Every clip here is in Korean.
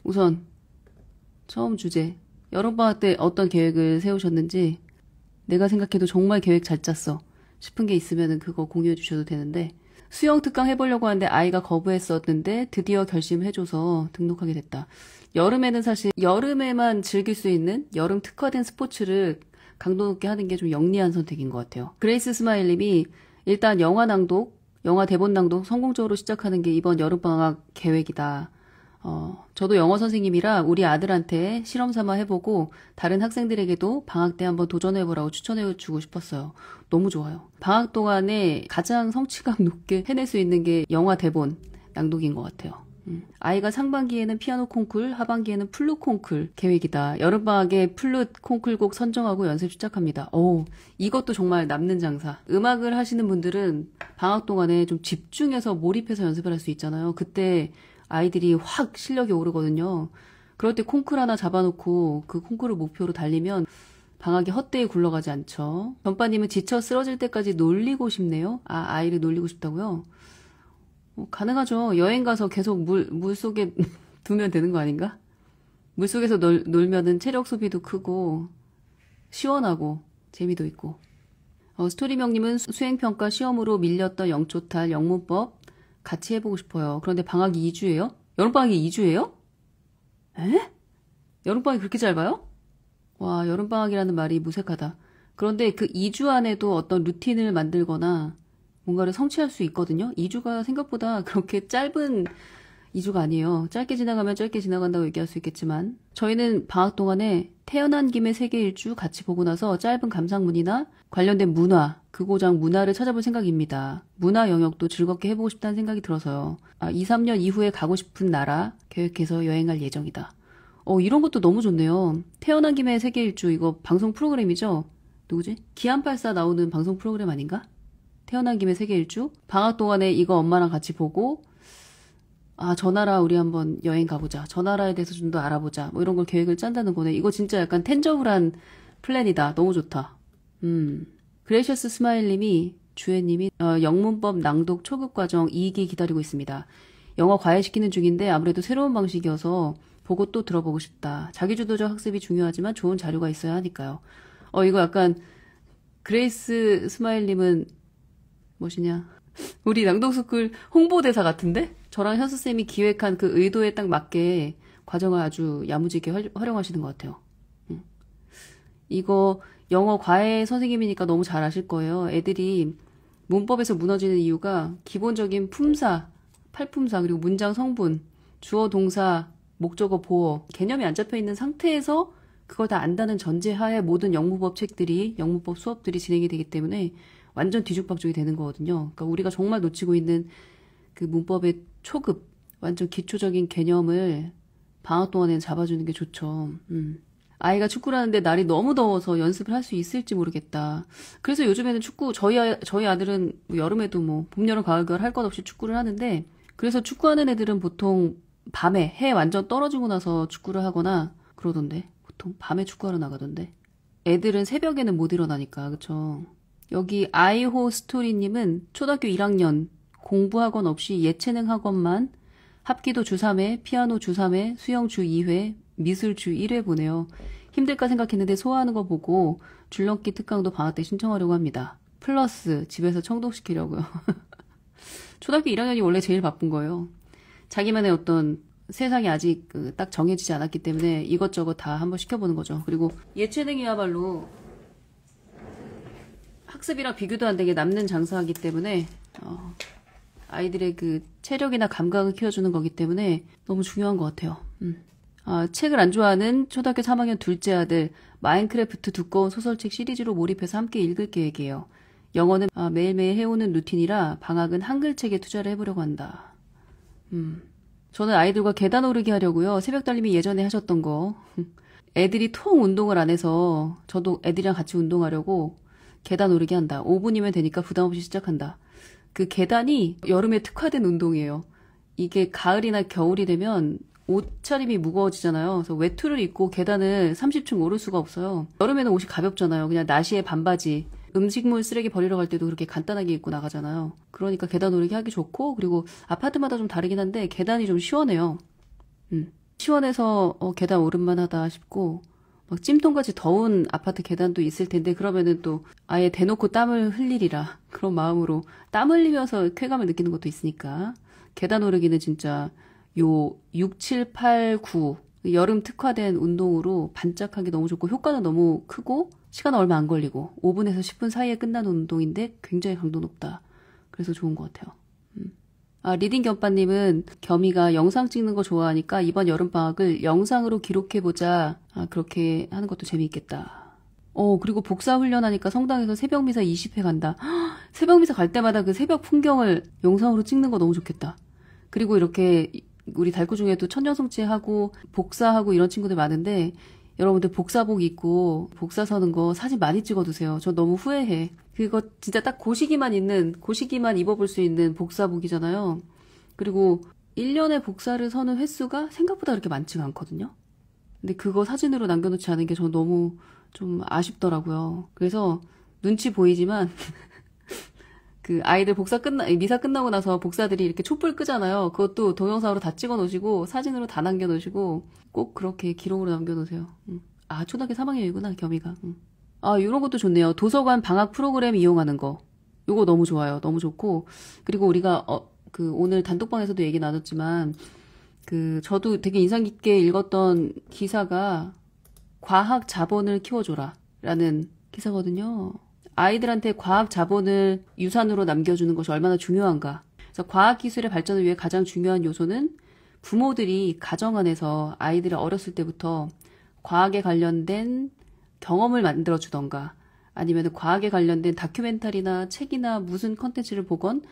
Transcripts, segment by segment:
우선 처음 주제. 여름방학 때 어떤 계획을 세우셨는지 내가 생각해도 정말 계획 잘 짰어 싶은 게 있으면 그거 공유해 주셔도 되는데 수영 특강 해보려고 하는데 아이가 거부했었는데 드디어 결심해줘서 등록하게 됐다. 여름에는 사실 여름에만 즐길 수 있는 여름 특화된 스포츠를 강도 높게 하는 게 좀 영리한 선택인 것 같아요. 그레이스 스마일님이 일단 영화 낭독, 영화 대본 낭독 성공적으로 시작하는 게 이번 여름방학 계획이다. 저도 영어 선생님이라 우리 아들한테 실험 삼아 해보고 다른 학생들에게도 방학 때 한번 도전해보라고 추천해주고 싶었어요. 너무 좋아요. 방학 동안에 가장 성취감 높게 해낼 수 있는 게 영화 대본 낭독인 것 같아요. 아이가 상반기에는 피아노 콩쿨, 하반기에는 플룻 콩쿨 계획이다. 여름방학에 플룻 콩쿨곡 선정하고 연습 시작합니다. 오, 이것도 정말 남는 장사. 음악을 하시는 분들은 방학 동안에 좀 집중해서 몰입해서 연습을 할 수 있잖아요. 그때 아이들이 확 실력이 오르거든요. 그럴 때 콩쿨 하나 잡아놓고 그 콩쿨을 목표로 달리면 방학이 헛되이 굴러가지 않죠. 전빠님은 지쳐 쓰러질 때까지 놀리고 싶네요. 아, 아이를 놀리고 싶다고요? 가능하죠. 여행 가서 계속 물 속에 두면 되는 거 아닌가? 물 속에서 놀면은 체력 소비도 크고 시원하고 재미도 있고. 스토리명님은 수행평가 시험으로 밀렸던 영초탈 영문법 같이 해보고 싶어요. 그런데 방학이 2주예요? 여름방학이 2주예요? 에? 여름방학이 그렇게 짧아요? 와, 여름방학이라는 말이 무색하다. 그런데 그 2주 안에도 어떤 루틴을 만들거나 뭔가를 성취할 수 있거든요. 2주가 생각보다 그렇게 짧은 2주가 아니에요. 짧게 지나가면 짧게 지나간다고 얘기할 수 있겠지만 저희는 방학 동안에 태어난 김에 세계 일주 같이 보고 나서 짧은 감상문이나 관련된 문화, 그고장 문화를 찾아볼 생각입니다. 문화 영역도 즐겁게 해보고 싶다는 생각이 들어서요. 2, 3년 이후에 가고 싶은 나라 계획해서 여행할 예정이다. 이런 것도 너무 좋네요. 태어난 김에 세계 일주 이거 방송 프로그램이죠? 누구지? 기안84 나오는 방송 프로그램 아닌가? 태어난 김에 세계 일주? 방학 동안에 이거 엄마랑 같이 보고 저 나라 우리 한번 여행 가보자. 저 나라에 대해서 좀 더 알아보자. 뭐 이런 걸 계획을 짠다는 거네. 이거 진짜 약간 텐저블한 플랜이다. 너무 좋다. 그레이셔스 스마일님이 주혜님이 영문법 낭독 초급 과정 2기 기다리고 있습니다. 영어 과외시키는 중인데 아무래도 새로운 방식이어서 보고 또 들어보고 싶다. 자기주도적 학습이 중요하지만 좋은 자료가 있어야 하니까요. 이거 약간 그레이스 스마일님은 무엇이냐? 우리 낭독스쿨 홍보대사 같은데? 저랑 현수쌤이 기획한 그 의도에 딱 맞게 과정을 아주 야무지게 활용하시는 것 같아요. 이거 영어 과외 선생님이니까 너무 잘 아실 거예요. 애들이 문법에서 무너지는 이유가 기본적인 품사, 팔품사, 그리고 문장 성분, 주어, 동사, 목적어, 보어, 개념이 안 잡혀 있는 상태에서 그걸 다 안다는 전제하에 모든 영문법 책들이, 영문법 수업들이 진행이 되기 때문에 완전 뒤죽박죽이 되는 거거든요. 그러니까 우리가 정말 놓치고 있는 그 문법의 초급, 완전 기초적인 개념을 방학 동안에는 잡아주는 게 좋죠. 아이가 축구를 하는데 날이 너무 더워서 연습을 할 수 있을지 모르겠다. 그래서 요즘에는 축구, 저희 아들은 여름에도 뭐 봄, 여름, 가을, 겨울 할 것 없이 축구를 하는데 그래서 축구하는 애들은 보통 밤에 해 완전 떨어지고 나서 축구를 하거나 그러던데. 보통 밤에 축구하러 나가던데. 애들은 새벽에는 못 일어나니까, 그쵸? 여기 아이호 스토리님은 초등학교 1학년 공부학원 없이 예체능 학원만 합기도 주3회, 피아노 주3회, 수영 주2회, 미술 주1회 보내요. 힘들까 생각했는데 소화하는 거 보고 줄넘기 특강도 방학 때 신청하려고 합니다. 플러스 집에서 청독시키려고요. 초등학교 1학년이 원래 제일 바쁜 거예요. 자기만의 어떤 세상이 아직 딱 정해지지 않았기 때문에 이것저것 다 한번 시켜보는 거죠. 그리고 예체능이야말로 학습이랑 비교도 안 되게 남는 장사이기 때문에 아이들의 그 체력이나 감각을 키워주는 거기 때문에 너무 중요한 것 같아요. 책을 안 좋아하는 초등학교 3학년 둘째 아들 마인크래프트 두꺼운 소설책 시리즈로 몰입해서 함께 읽을 계획이에요. 영어는 매일매일 해오는 루틴이라 방학은 한글책에 투자를 해보려고 한다. 저는 아이들과 계단 오르기 하려고요. 새벽 달님이 예전에 하셨던 거. 애들이 통 운동을 안 해서 저도 애들이랑 같이 운동하려고 계단 오르기 한다. 5분이면 되니까 부담 없이 시작한다. 그 계단이 여름에 특화된 운동이에요. 이게 가을이나 겨울이 되면 옷차림이 무거워지잖아요. 그래서 외투를 입고 계단을 30층 오를 수가 없어요. 여름에는 옷이 가볍잖아요. 그냥 나시에 반바지. 음식물 쓰레기 버리러 갈 때도 그렇게 간단하게 입고 나가잖아요. 그러니까 계단 오르기 하기 좋고, 그리고 아파트마다 좀 다르긴 한데 계단이 좀 시원해요. 시원해서 계단 오름만하다 싶고 막 찜통같이 더운 아파트 계단도 있을 텐데 그러면은 또 아예 대놓고 땀을 흘리리라 그런 마음으로 땀 흘리면서 쾌감을 느끼는 것도 있으니까 계단 오르기는 진짜 요 6, 7, 8, 9 여름 특화된 운동으로 반짝하기 너무 좋고 효과는 너무 크고 시간은 얼마 안 걸리고 5분에서 10분 사이에 끝나는 운동인데 굉장히 강도 높다. 그래서 좋은 것 같아요. 리딩 겸빠님은 겸이가 영상 찍는 거 좋아하니까 이번 여름방학을 영상으로 기록해보자. 그렇게 하는 것도 재미있겠다. 그리고 복사 훈련하니까 성당에서 새벽미사 20회 간다. 새벽미사 갈 때마다 그 새벽 풍경을 영상으로 찍는 거 너무 좋겠다. 그리고 이렇게 우리 달구 중에도 천년성취하고 복사하고 이런 친구들 많은데 여러분들 복사복 입고 복사 서는 거 사진 많이 찍어두세요. 저 너무 후회해. 그거 진짜 딱 고시기만 입어볼 수 있는 복사복이잖아요. 그리고 1년에 복사를 서는 횟수가 생각보다 그렇게 많지가 않거든요. 근데 그거 사진으로 남겨놓지 않은 게 저 너무 좀 아쉽더라고요. 그래서 눈치 보이지만 그 아이들 미사 끝나고 나서 복사들이 이렇게 촛불 끄잖아요. 그것도 동영상으로 다 찍어 놓으시고 사진으로 다 남겨 놓으시고 꼭 그렇게 기록으로 남겨 놓으세요. 초등학교 3학년이구나, 겸이가. 이런 것도 좋네요. 도서관 방학 프로그램 이용하는 거. 요거 너무 좋아요. 너무 좋고. 그리고 우리가 오늘 단톡방에서도 얘기 나눴지만 저도 되게 인상 깊게 읽었던 기사가 과학 자본을 키워줘라 라는 기사거든요. 아이들한테 과학 자본을 유산으로 남겨주는 것이 얼마나 중요한가. 그래서 과학기술의 발전을 위해 가장 중요한 요소는 부모들이 가정 안에서 아이들을 어렸을 때부터 과학에 관련된 경험을 만들어주던가 아니면 과학에 관련된 다큐멘터리나 책이나 무슨 컨텐츠를 보건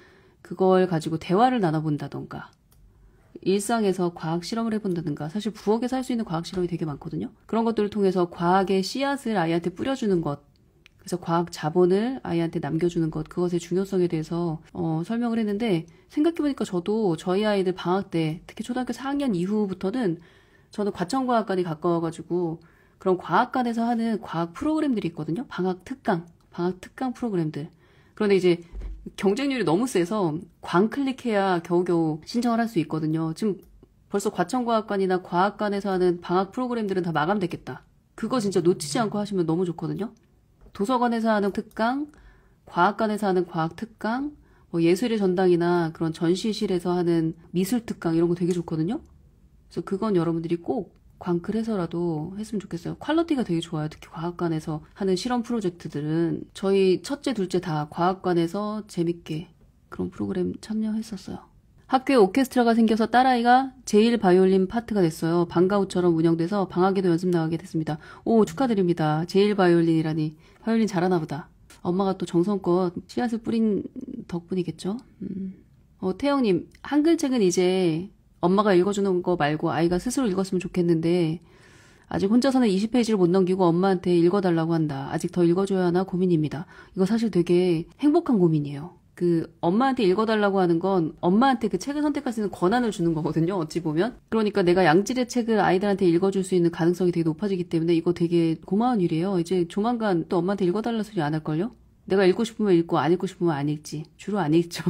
그걸 가지고 대화를 나눠본다던가 일상에서 과학 실험을 해본다든가 사실 부엌에서 할 수 있는 과학 실험이 되게 많거든요. 그런 것들을 통해서 과학의 씨앗을 아이한테 뿌려주는 것 그래서 과학 자본을 아이한테 남겨주는 것, 그것의 중요성에 대해서 설명을 했는데 생각해보니까 저도 저희 아이들 방학 때 특히 초등학교 4학년 이후부터는 저는 과천과학관이 가까워가지고 그런 과학관에서 하는 과학 프로그램들이 있거든요. 방학 특강 프로그램들. 그런데 이제 경쟁률이 너무 세서 광클릭해야 겨우겨우 신청을 할 수 있거든요. 지금 벌써 과천과학관이나 과학관에서 하는 방학 프로그램들은 다 마감됐겠다. 그거 진짜 놓치지 않고 하시면 너무 좋거든요. 도서관에서 하는 특강, 과학관에서 하는 과학 특강, 예술의 전당이나 그런 전시실에서 하는 미술 특강 이런 거 되게 좋거든요. 그래서 그건 여러분들이 꼭 광클해서라도 했으면 좋겠어요. 퀄리티가 되게 좋아요. 특히 과학관에서 하는 실험 프로젝트들은 저희 첫째, 둘째 다 과학관에서 재밌게 그런 프로그램 참여했었어요. 학교에 오케스트라가 생겨서 딸아이가 제일 바이올린 파트가 됐어요. 방과후처럼 운영돼서 방학에도 연습 나가게 됐습니다. 오, 축하드립니다. 제일 바이올린이라니. 바이올린 잘하나 보다. 엄마가 또 정성껏 씨앗을 뿌린 덕분이겠죠. 태영님, 한글책은 이제 엄마가 읽어주는 거 말고 아이가 스스로 읽었으면 좋겠는데 아직 혼자서는 20페이지를 못 넘기고 엄마한테 읽어달라고 한다. 아직 더 읽어줘야 하나 고민입니다. 이거 사실 되게 행복한 고민이에요. 엄마한테 읽어달라고 하는 건 엄마한테 그 책을 선택할 수 있는 권한을 주는 거거든요. 어찌 보면. 그러니까 내가 양질의 책을 아이들한테 읽어줄 수 있는 가능성이 되게 높아지기 때문에 이거 되게 고마운 일이에요. 이제 조만간 또 엄마한테 읽어달라 소리 안 할걸요? 내가 읽고 싶으면 읽고 안 읽고 싶으면 안 읽지. 주로 안 읽죠.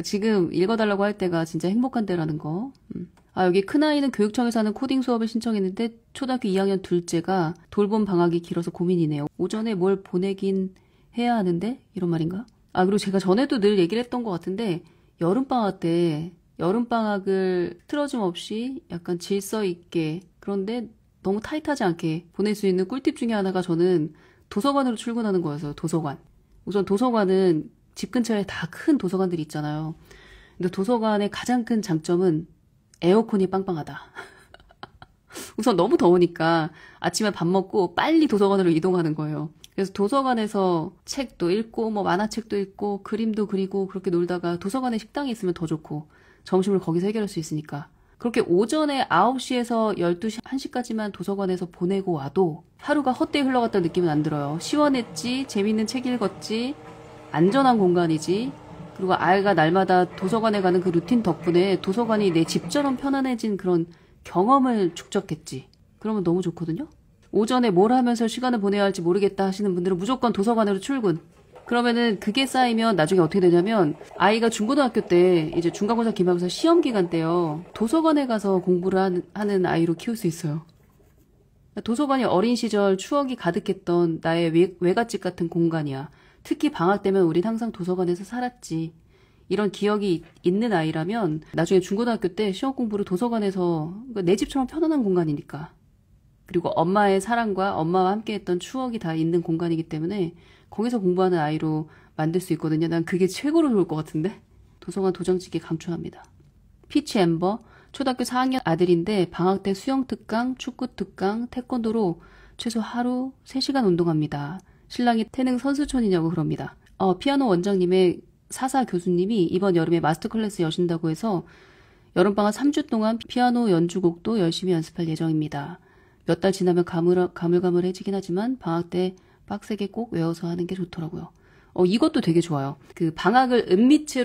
지금 읽어달라고 할 때가 진짜 행복한 때라는 거. 여기 큰아이는 교육청에서 하는 코딩 수업을 신청했는데 초등학교 2학년 둘째가 돌봄 방학이 길어서 고민이네요. 오전에 뭘 보내긴 해야 하는데? 이런 말인가? 그리고 제가 전에도 늘 얘기를 했던 것 같은데 여름방학 때 여름방학을 틀어짐 없이 약간 질서 있게 그런데 너무 타이트하지 않게 보낼 수 있는 꿀팁 중에 하나가 저는 도서관으로 출근하는 거였어요. 도서관. 우선 도서관은 집 근처에 다 큰 도서관들이 있잖아요. 근데 도서관의 가장 큰 장점은 에어컨이 빵빵하다. 우선 너무 더우니까 아침에 밥 먹고 빨리 도서관으로 이동하는 거예요. 그래서 도서관에서 책도 읽고 만화책도 읽고 그림도 그리고 그렇게 놀다가 도서관에 식당이 있으면 더 좋고 점심을 거기서 해결할 수 있으니까 그렇게 오전에 9시에서 12시, 1시까지만 도서관에서 보내고 와도 하루가 헛되이 흘러갔다는 느낌은 안 들어요. 시원했지, 재밌는 책 읽었지, 안전한 공간이지, 그리고 아이가 날마다 도서관에 가는 그 루틴 덕분에 도서관이 내 집처럼 편안해진 그런 경험을 축적했지. 그러면 너무 좋거든요. 오전에 뭘 하면서 시간을 보내야 할지 모르겠다 하시는 분들은 무조건 도서관으로 출근. 그러면은 그게 쌓이면 나중에 어떻게 되냐면 아이가 중고등학교 때 이제 중간고사 기말고사 시험 기간 때요. 도서관에 가서 공부를 하는 아이로 키울 수 있어요. 도서관이 어린 시절 추억이 가득했던 나의 외갓집 같은 공간이야. 특히 방학 때면 우린 항상 도서관에서 살았지. 이런 기억이 있는 아이라면 나중에 중고등학교 때 시험 공부를 도서관에서 내 집처럼 편안한 공간이니까. 그리고 엄마의 사랑과 엄마와 함께했던 추억이 다 있는 공간이기 때문에 거기서 공부하는 아이로 만들 수 있거든요. 난 그게 최고로 좋을 것 같은데. 도서관 도장찍기 강추합니다. 피치 엠버 초등학교 4학년 아들인데 방학 때 수영 특강, 축구 특강, 태권도로 최소 하루 3시간 운동합니다. 신랑이 태능 선수촌이냐고 그럽니다. 피아노 원장님의 사사 교수님이 이번 여름에 마스터 클래스 여신다고 해서 여름방학 3주 동안 피아노 연주곡도 열심히 연습할 예정입니다. 몇 달 지나면 가물가물해지긴 하지만 방학 때 빡세게 꼭 외워서 하는 게 좋더라고요. 이것도 되게 좋아요. 그 방학을 은미체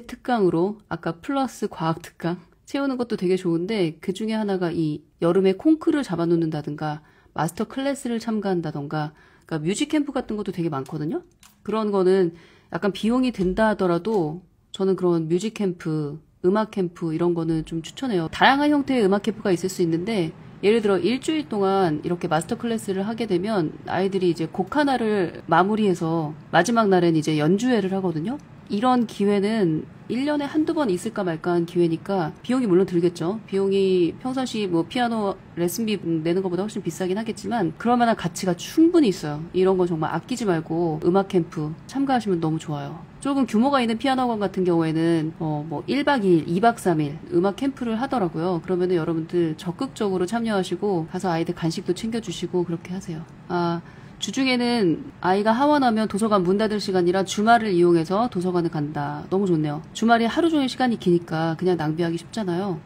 특강으로 아까 플러스 과학 특강 채우는 것도 되게 좋은데 그 중에 하나가 이 여름에 콩쿠르를 잡아놓는다든가 마스터 클래스를 참가한다던가 그러니까 뮤직 캠프 같은 것도 되게 많거든요. 그런 거는 약간 비용이 든다 하더라도 저는 그런 뮤직 캠프, 음악 캠프 이런 거는 좀 추천해요. 다양한 형태의 음악 캠프가 있을 수 있는데 예를 들어 일주일 동안 이렇게 마스터 클래스를 하게 되면 아이들이 이제 곡 하나를 마무리해서 마지막 날엔 이제 연주회를 하거든요. 이런 기회는 1년에 한두 번 있을까 말까 한 기회니까 비용이 물론 들겠죠. 비용이 평상시 뭐 피아노 레슨비 내는 것보다 훨씬 비싸긴 하겠지만 그럴 만한 가치가 충분히 있어요. 이런 거 정말 아끼지 말고 음악 캠프 참가하시면 너무 좋아요. 조금 규모가 있는 피아노학원 같은 경우에는 뭐 1박 2일, 2박 3일 음악 캠프를 하더라고요. 그러면은 여러분들 적극적으로 참여하시고 가서 아이들 간식도 챙겨주시고 그렇게 하세요. 주중에는 아이가 하원하면 도서관 문 닫을 시간이라 주말을 이용해서 도서관을 간다. 너무 좋네요. 주말이 하루 종일 시간이 기니까 그냥 낭비하기 쉽잖아요.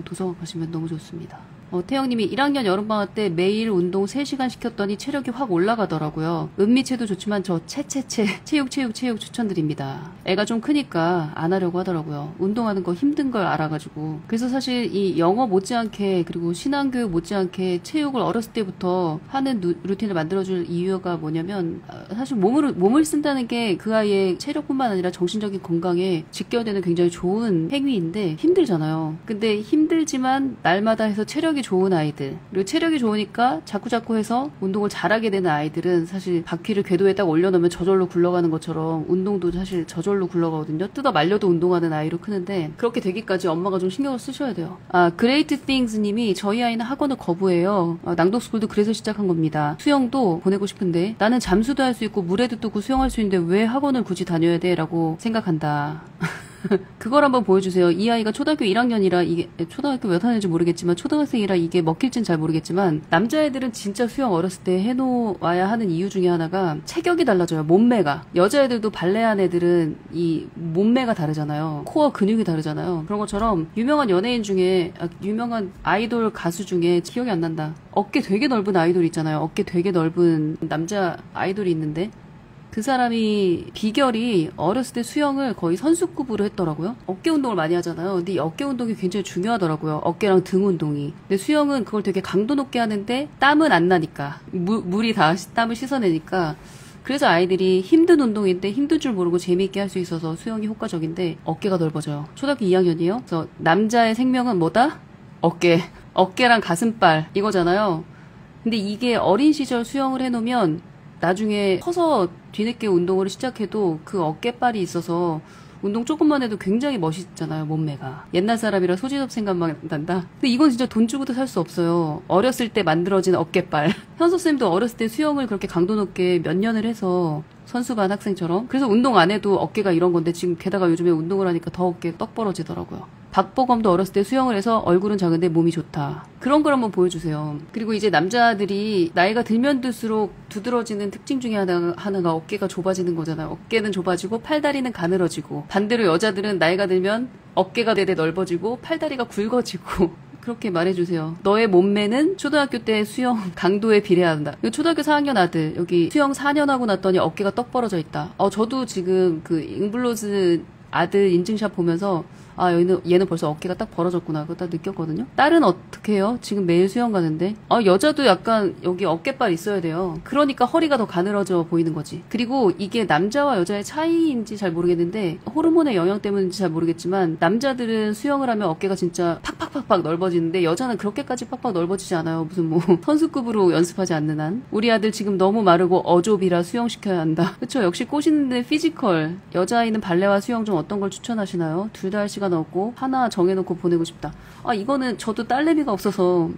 도서관 가시면 너무 좋습니다. 태영님이 1학년 여름방학 때 매일 운동 3시간 시켰더니 체력이 확 올라가더라고요. 은미체도 좋지만 저 체육 추천드립니다. 애가 좀 크니까 안 하려고 하더라고요. 운동하는 거 힘든 걸 알아가지고. 그래서 사실 이 영어 못지않게 그리고 신앙교육 못지않게 체육을 어렸을 때부터 하는 루틴을 만들어줄 이유가 뭐냐면 사실 몸을 쓴다는 게 그 아이의 체력뿐만 아니라 정신적인 건강에 직결되는 굉장히 좋은 행위인데 힘들잖아요. 근데 힘들지만 날마다 해서 체력이 좋은 아이들 그리고 체력이 좋으니까 자꾸자꾸 해서 운동을 잘하게 되는 아이들은 사실 바퀴를 궤도에 딱 올려놓으면 저절로 굴러가는 것처럼 운동도 사실 저절로 굴러가거든요. 뜯어 말려도 운동하는 아이로 크는데 그렇게 되기까지 엄마가 좀 신경을 쓰셔야 돼요. 그레이트 띵스 님이 저희 아이는 학원을 거부해요. 낭독스쿨도 그래서 시작한 겁니다. 수영도 보내고 싶은데 나는 잠수도 할 수 있고 물에도 뜨고 수영할 수 있는데 왜 학원을 굳이 다녀야 돼? 라고 생각한다. 그걸 한번 보여주세요. 이 아이가 초등학교 1학년이라 이게 초등학교 몇 학년인지 모르겠지만 초등학생이라 이게 먹힐진 잘 모르겠지만 남자애들은 진짜 수영 어렸을 때 해놓아야 하는 이유 중에 하나가 체격이 달라져요. 몸매가. 여자애들도 발레한 애들은 이 몸매가 다르잖아요. 코어 근육이 다르잖아요. 그런 것처럼 유명한 연예인 중에 유명한 아이돌 가수 중에 기억이 안 난다. 어깨 되게 넓은 아이돌 있잖아요. 어깨 되게 넓은 남자 아이돌이 있는데 그 사람이 비결이 어렸을 때 수영을 거의 선수급으로 했더라고요. 어깨 운동을 많이 하잖아요. 근데 이 어깨 운동이 굉장히 중요하더라고요. 어깨랑 등 운동이. 근데 수영은 그걸 되게 강도 높게 하는데 땀은 안 나니까. 물이 다 땀을 씻어내니까. 그래서 아이들이 힘든 운동인데 힘든 줄 모르고 재미있게 할 수 있어서 수영이 효과적인데 어깨가 넓어져요. 초등학교 2학년이에요. 그래서 남자의 생명은 뭐다? 어깨랑 가슴발 이거잖아요. 근데 이게 어린 시절 수영을 해놓으면 나중에 커서 뒤늦게 운동을 시작해도 그 어깨빨이 있어서 운동 조금만 해도 굉장히 멋있잖아요, 몸매가. 옛날 사람이라 소지섭 생각만 난다. 근데 이건 진짜 돈 주고도 살 수 없어요. 어렸을 때 만들어진 어깨빨. 현서쌤도 어렸을 때 수영을 그렇게 강도 높게 몇 년을 해서 선수반 학생처럼. 그래서 운동 안 해도 어깨가 이런 건데 지금 게다가 요즘에 운동을 하니까 더 어깨 떡 벌어지더라고요. 박보검도 어렸을 때 수영을 해서 얼굴은 작은데 몸이 좋다. 그런 걸 한번 보여주세요. 그리고 이제 남자들이 나이가 들면 들수록 두드러지는 특징 중에 하나가 어깨가 좁아지는 거잖아요. 어깨는 좁아지고 팔다리는 가늘어지고 반대로 여자들은 나이가 들면 어깨가 되게 넓어지고 팔다리가 굵어지고 그렇게 말해주세요. 너의 몸매는 초등학교 때 수영 강도에 비례한다. 초등학교 4학년 아들 여기 수영 4년 하고 났더니 어깨가 떡 벌어져 있다. 저도 지금 그 잉블로즈 아들 인증샷 보면서 아, 얘는 벌써 어깨가 딱 벌어졌구나. 그거 딱 느꼈거든요. 딸은 어떻게 해요? 지금 매일 수영 가는데. 아, 여자도 약간 여기 어깨발 있어야 돼요. 그러니까 허리가 더 가늘어져 보이는 거지. 그리고 이게 남자와 여자의 차이인지 잘 모르겠는데 호르몬의 영향 때문인지 잘 모르겠지만 남자들은 수영을 하면 어깨가 진짜 팍팍팍팍 넓어지는데 여자는 그렇게까지 팍팍 넓어지지 않아요. 무슨 뭐 선수급으로 연습하지 않는 한. 우리 아들 지금 너무 마르고 어조비라 수영시켜야 한다. 그쵸? 역시 꼬시는데 피지컬. 여자아이는 발레와 수영 중 어떤 걸 추천하시나요? 둘 다 할 시간 없고 하나 정해놓고 보내고 싶다. 아, 이거는 저도 딸내미가 없어서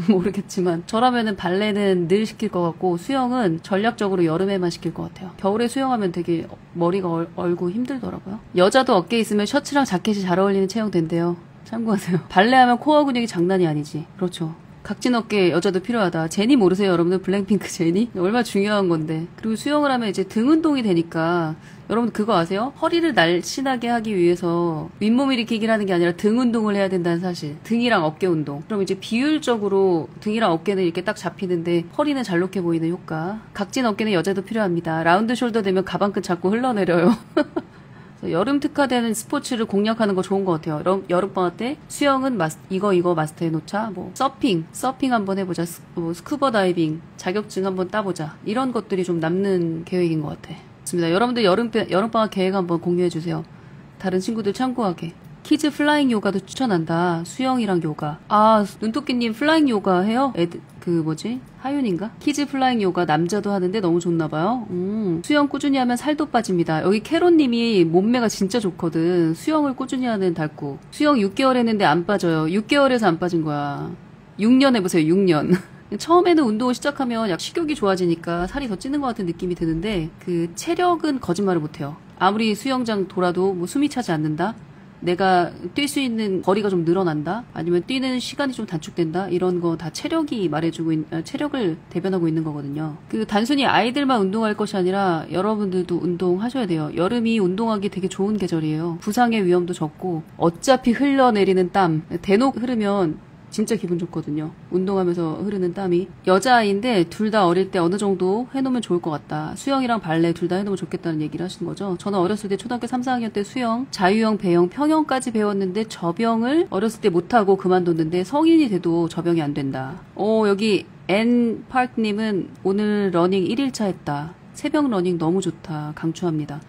모르겠지만 저라면은 발레는 늘 시킬 것 같고 수영은 전략적으로 여름에만 시킬 것 같아요. 겨울에 수영하면 되게 머리가 얼고 힘들더라고요. 여자도 어깨에 있으면 셔츠랑 자켓이 잘 어울리는 체형 된대요. 참고하세요. 발레하면 코어 근육이 장난이 아니지. 그렇죠. 각진 어깨 여자도 필요하다. 제니 모르세요, 여러분들? 블랙핑크 제니? 얼마나 중요한 건데. 그리고 수영을 하면 이제 등 운동이 되니까 여러분 그거 아세요? 허리를 날씬하게 하기 위해서 윗몸 일으키기를 하는 게 아니라 등 운동을 해야 된다는 사실. 등이랑 어깨 운동. 그럼 이제 비율적으로 등이랑 어깨는 이렇게 딱 잡히는데 허리는 잘록해 보이는 효과. 각진 어깨는 여자도 필요합니다. 라운드 숄더 되면 가방끈 자꾸 흘러내려요. 여름 특화되는 스포츠를 공략하는 거 좋은 것 같아요. 여름방학 때 수영은 이거 마스터해놓자. 뭐 서핑 한번 해보자. 뭐 스쿠버 다이빙 자격증 한번 따보자. 이런 것들이 좀 남는 계획인 것 같아. 좋습니다. 여러분들 여름방학 계획 한번 공유해주세요. 다른 친구들 참고하게. 키즈 플라잉 요가도 추천한다. 수영이랑 요가. 아, 눈토끼님 플라잉 요가 해요? 하윤인가? 키즈 플라잉 요가 남자도 하는데 너무 좋나봐요. 수영 꾸준히 하면 살도 빠집니다. 여기 캐롯님이 몸매가 진짜 좋거든. 수영을 꾸준히 하는 달구. 수영 6개월 했는데 안 빠져요. 6개월에서 안 빠진 거야. 6년 해보세요. 6년. 처음에는 운동을 시작하면 약 식욕이 좋아지니까 살이 더 찌는 것 같은 느낌이 드는데 그 체력은 거짓말을 못해요. 아무리 수영장 돌아도 뭐 숨이 차지 않는다? 내가 뛸 수 있는 거리가 좀 늘어난다? 아니면 뛰는 시간이 좀 단축된다? 이런 거 다 체력이 체력을 대변하고 있는 거거든요. 단순히 아이들만 운동할 것이 아니라 여러분들도 운동하셔야 돼요. 여름이 운동하기 되게 좋은 계절이에요. 부상의 위험도 적고, 어차피 흘러내리는 땀, 대놓고 흐르면 진짜 기분 좋거든요. 운동하면서 흐르는 땀이. 여자아이인데 둘 다 어릴 때 어느 정도 해놓으면 좋을 것 같다. 수영이랑 발레 둘 다 해놓으면 좋겠다는 얘기를 하시는 거죠. 저는 어렸을 때 초등학교 3, 4학년 때 수영, 자유형, 배영, 평영까지 배웠는데 저병을 어렸을 때 못하고 그만뒀는데 성인이 돼도 저병이 안 된다. 여기 N파크님은 오늘 러닝 1일차 했다. 새벽 러닝 너무 좋다. 강추합니다.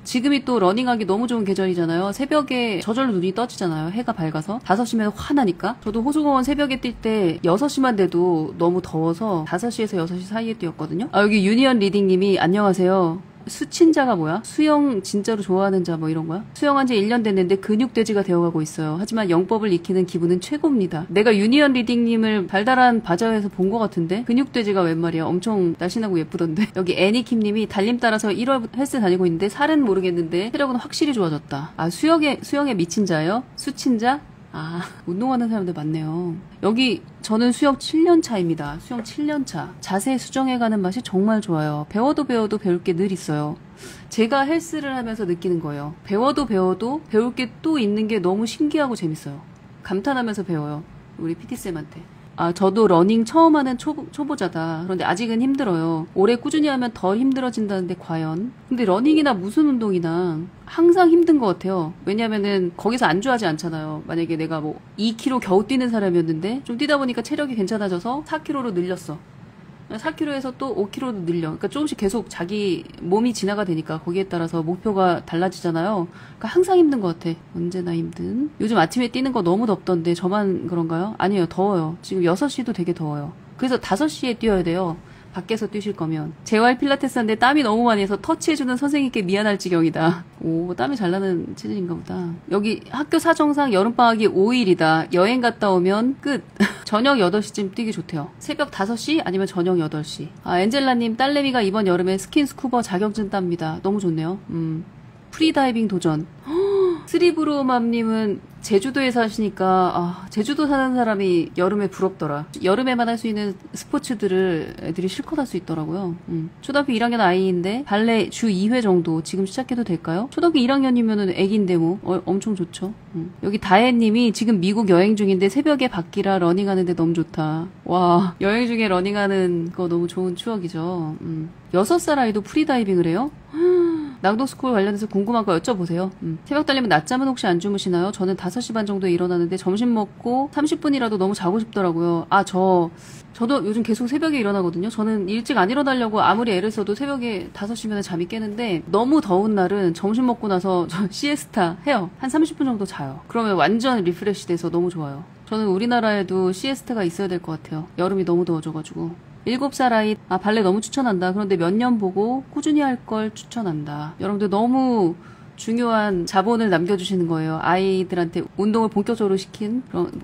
지금이 또 러닝하기 너무 좋은 계절이잖아요. 새벽에 저절로 눈이 떠지잖아요. 해가 밝아서. 5시면 화나니까. 저도 호수공원 새벽에 뛸 때 6시만 돼도 너무 더워서 5시에서 6시 사이에 뛰었거든요. 여기 유니언 리딩님이 안녕하세요. 수친자가 뭐야? 수영 진짜로 좋아하는 자 뭐 이런 거야? 수영한 지 1년 됐는데 근육돼지가 되어가고 있어요. 하지만 영법을 익히는 기분은 최고입니다. 내가 유니언 리딩님을 달달한 바자회에서 본 것 같은데? 근육돼지가 웬 말이야? 엄청 날씬하고 예쁘던데? 여기 애니킴님이 달님 따라서 1월부터 헬스 다니고 있는데 살은 모르겠는데 체력은 확실히 좋아졌다. 아, 수영에 미친 자예요? 수친자? 아, 운동하는 사람들 많네요. 여기 저는 수영 7년 차입니다. 수영 7년 차. 자세 수정해가는 맛이 정말 좋아요. 배워도 배울 게 늘 있어요. 제가 헬스를 하면서 느끼는 거예요. 배워도 배울 게 또 있는 게 너무 신기하고 재밌어요. 감탄하면서 배워요. 우리 PT쌤한테. 아, 저도 러닝 처음 하는 초보자다. 그런데 아직은 힘들어요. 오래 꾸준히 하면 더 힘들어진다는데 과연? 근데 러닝이나 무슨 운동이나 항상 힘든 것 같아요. 왜냐면은 거기서 안주하지 않잖아요. 만약에 내가 뭐 2km 겨우 뛰는 사람이었는데 좀 뛰다 보니까 체력이 괜찮아져서 4km로 늘렸어. 4km에서 또 5km도 늘려. 그러니까 조금씩 계속 자기 몸이 진화가 되니까 거기에 따라서 목표가 달라지잖아요. 그러니까 항상 힘든 것 같아. 언제나 힘든. 요즘 아침에 뛰는 거 너무 덥던데 저만 그런가요? 아니에요. 더워요. 지금 6시도 되게 더워요. 그래서 5시에 뛰어야 돼요. 밖에서 뛰실 거면. 재활 필라테스 하는데 땀이 너무 많이 해서 터치해주는 선생님께 미안할 지경이다. 오, 땀이 잘 나는 체질인가 보다. 여기 학교 사정상 여름방학이 5일이다. 여행 갔다 오면 끝. 저녁 8시쯤 뛰기 좋대요. 새벽 5시 아니면 저녁 8시. 아, 엔젤라님 딸내미가 이번 여름에 스킨 스쿠버 자격증 땁니다. 너무 좋네요. 프리다이빙 도전. 스리브로맘님은 제주도에 사시니까 제주도 사는 사람이 여름에 부럽더라. 여름에만 할 수 있는 스포츠들을 애들이 실컷 할 수 있더라고요. 초등학교 1학년 아이인데 발레 주 2회 정도 지금 시작해도 될까요? 초등학교 1학년이면은 애기인데 뭐 엄청 좋죠. 여기 다혜님이 지금 미국 여행 중인데 새벽에 밖이라 러닝하는데 너무 좋다. 와, 여행 중에 러닝하는 거 너무 좋은 추억이죠. 6살 아이도 프리다이빙을 해요? 낭독스쿨 관련해서 궁금한 거 여쭤보세요. 새벽 달리면 낮잠은 혹시 안 주무시나요? 저는 5시 반 정도에 일어나는데 점심 먹고 30분이라도 너무 자고 싶더라고요. 저도 요즘 계속 새벽에 일어나거든요. 저는 일찍 안 일어나려고 아무리 애를 써도 새벽에 5시면 잠이 깨는데 너무 더운 날은 점심 먹고 나서 저 시에스타 해요. 한 30분 정도 자요. 그러면 완전 리프레시 돼서 너무 좋아요. 저는 우리나라에도 시에스타가 있어야 될 것 같아요. 여름이 너무 더워져가지고. 7살 아이, 발레 너무 추천한다. 그런데 몇 년 보고 꾸준히 할 걸 추천한다. 여러분들 너무 중요한 자본을 남겨주시는 거예요. 아이들한테 운동을 본격적으로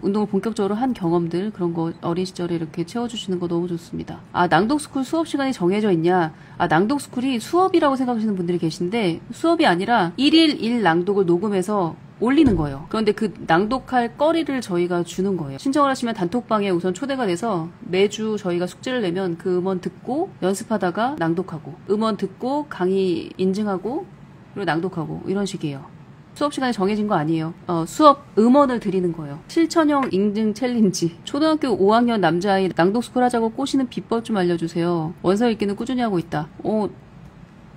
운동을 본격적으로 한 경험들, 그런 거 어린 시절에 이렇게 채워주시는 거 너무 좋습니다. 낭독스쿨 수업 시간이 정해져 있냐? 낭독스쿨이 수업이라고 생각하시는 분들이 계신데, 수업이 아니라 1일 1낭독을 녹음해서 올리는 거예요. 그런데 그 낭독할 거리를 저희가 주는 거예요. 신청을 하시면 단톡방에 우선 초대가 돼서 매주 저희가 숙제를 내면 그 음원 듣고 연습하다가 낭독하고, 음원 듣고 강의 인증하고, 그리고 낭독하고, 이런 식이에요. 수업 시간이 정해진 거 아니에요. 수업 음원을 드리는 거예요. 실천형 인증 챌린지. 초등학교 5학년 남자아이 낭독스쿨 하자고 꼬시는 비법 좀 알려주세요. 원서 읽기는 꾸준히 하고 있다.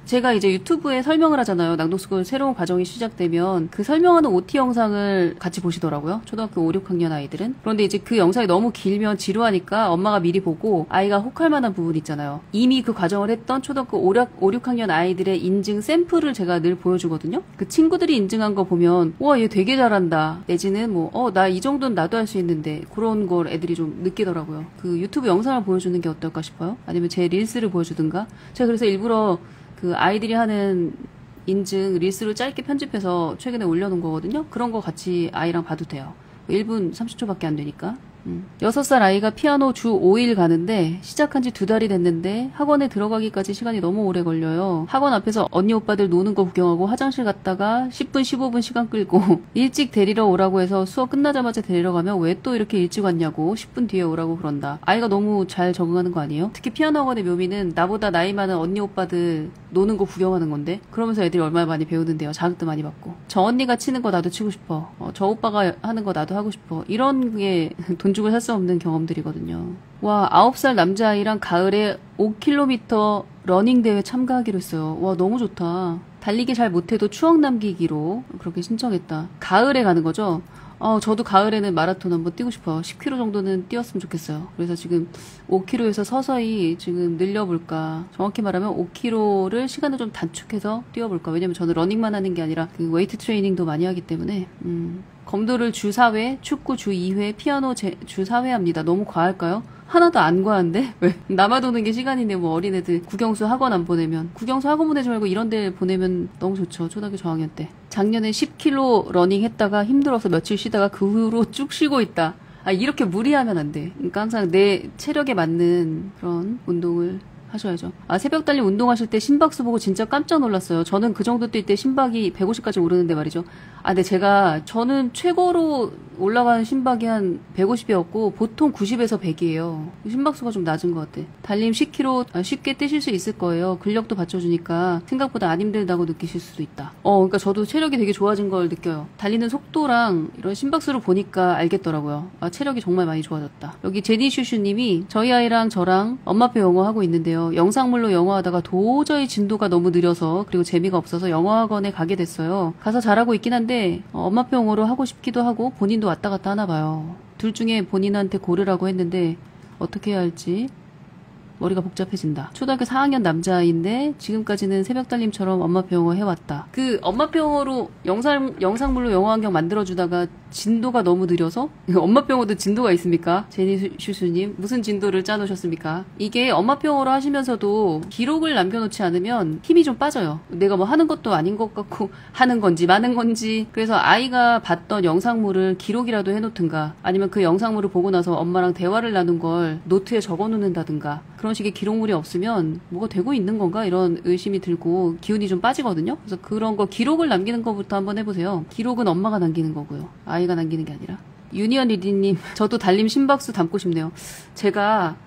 제가 이제 유튜브에 설명을 하잖아요. 낭독스쿨 새로운 과정이 시작되면 그 설명하는 OT 영상을 같이 보시더라고요. 초등학교 5, 6학년 아이들은. 그런데 이제 그 영상이 너무 길면 지루하니까 엄마가 미리 보고 아이가 혹할 만한 부분 있잖아요. 이미 그 과정을 했던 초등학교 5, 6학년 아이들의 인증 샘플을 제가 늘 보여주거든요. 그 친구들이 인증한 거 보면 와, 얘 되게 잘한다. 내지는 나 이 정도는 나도 할 수 있는데, 그런 걸 애들이 좀 느끼더라고요. 그 유튜브 영상을 보여주는 게 어떨까 싶어요. 아니면 제 릴스를 보여주든가. 제가 그래서 일부러 그 아이들이 하는 인증 릴스를 짧게 편집해서 최근에 올려놓은 거거든요. 그런 거 같이 아이랑 봐도 돼요. 1분 30초밖에 안 되니까. 6살 아이가 피아노 주 5일 가는데 시작한 지 2달이 됐는데 학원에 들어가기까지 시간이 너무 오래 걸려요. 학원 앞에서 언니 오빠들 노는 거 구경하고 화장실 갔다가 10분 15분 시간 끌고 일찍 데리러 오라고 해서 수업 끝나자마자 데리러 가면 왜 또 이렇게 일찍 왔냐고 10분 뒤에 오라고 그런다. 아이가 너무 잘 적응하는 거 아니에요? 특히 피아노 학원의 묘미는 나보다 나이 많은 언니 오빠들 노는 거 구경하는 건데, 그러면서 애들이 얼마나 많이 배우는데요. 자극도 많이 받고. 저 언니가 치는 거 나도 치고 싶어. 저 오빠가 하는 거 나도 하고 싶어. 이런 게 돈 주고 살 수 없는 경험들이거든요. 와, 9살 남자아이랑 가을에 5km 러닝 대회 참가하기로 했어요. 와, 너무 좋다. 달리기 잘 못해도 추억 남기기로 그렇게 신청했다. 가을에 가는 거죠? 저도 가을에는 마라톤 한번 뛰고 싶어요. 10km 정도는 뛰었으면 좋겠어요. 그래서 지금 5km에서 서서히 지금 늘려볼까. 정확히 말하면 5km를 시간을 좀 단축해서 뛰어볼까. 왜냐면 저는 러닝만 하는 게 아니라 그 웨이트 트레이닝도 많이 하기 때문에. 검도를 주 4회, 축구 주 2회, 피아노 주 4회 합니다. 너무 과할까요? 하나도 안 과한데? 왜? 남아도는 게 시간인데 어린애들 국영수 학원 안 보내면. 국영수 학원 보내지 말고 이런 데 보내면 너무 좋죠. 초등학교 저학년 때. 작년에 10km 러닝 했다가 힘들어서 며칠 쉬다가 그 후로 쭉 쉬고 있다. 이렇게 무리하면 안 돼. 그러니까 항상 내 체력에 맞는 그런 운동을 하셔야죠. 새벽 달리 운동하실 때 심박수 보고 진짜 깜짝 놀랐어요. 저는 그 정도 뛸 때 심박이 150까지 오르는데 말이죠. 근데 저는 최고로 올라가는 심박이 한 150이었고 보통 90에서 100이에요. 심박수가 좀 낮은 것 같아. 달림 10km 쉽게 뛰실 수 있을 거예요. 근력도 받쳐주니까 생각보다 안 힘들다고 느끼실 수도 있다. 그러니까 저도 체력이 되게 좋아진 걸 느껴요. 달리는 속도랑 이런 심박수를 보니까 알겠더라고요. 체력이 정말 많이 좋아졌다. 여기 제니슈슈님이 저희 아이랑 저랑 엄마표 영어 하고 있는데요. 영상물로 영어 하다가 도저히 진도가 너무 느려서 그리고 재미가 없어서 영어학원에 가게 됐어요. 가서 잘하고 있긴 한데 엄마표 영어로 하고 싶기도 하고 본인도 왔다 갔다 하나 봐요. 둘 중에 본인한테 고르라고 했는데 어떻게 해야 할지 머리가 복잡해진다. 초등학교 4학년 남자아이인데 지금까지는 새벽 달림처럼 엄마표 영어 해왔다. 그 엄마표 영어로 영상물로 영어 환경 만들어주다가 진도가 너무 느려서 엄마표 영어도 진도가 있습니까? 제니슈스님 무슨 진도를 짜놓으셨습니까? 이게 엄마표 영어로 하시면서도 기록을 남겨놓지 않으면 힘이 좀 빠져요. 내가 하는 것도 아닌 것 같고 하는 건지 마는 건지. 그래서 아이가 봤던 영상물을 기록이라도 해놓든가 아니면 그 영상물을 보고 나서 엄마랑 대화를 나눈 걸 노트에 적어놓는다든가 그런 식의 기록물이 없으면 뭐가 되고 있는 건가 이런 의심이 들고 기운이 좀 빠지거든요. 그래서 그런 거 기록을 남기는 것부터 한번 해보세요. 기록은 엄마가 남기는 거고요. 아이가 남기는 게 아니라. 유니언 리디님, 저도 달림 심박수 담고 싶네요. 제가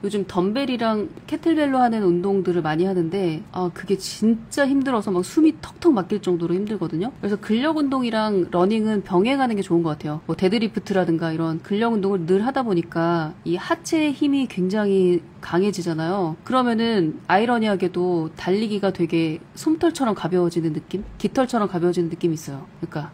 요즘 덤벨이랑 케틀벨로 하는 운동들을 많이 하는데 그게 진짜 힘들어서 막 숨이 턱턱 막힐 정도로 힘들거든요. 그래서 근력 운동이랑 러닝은 병행하는 게 좋은 것 같아요. 뭐 데드리프트라든가 이런 근력 운동을 늘 하다 보니까 이 하체의 힘이 굉장히 강해지잖아요. 그러면은 아이러니하게도 달리기가 되게 솜털처럼 가벼워지는 느낌? 깃털처럼 가벼워지는 느낌이 있어요. 그러니까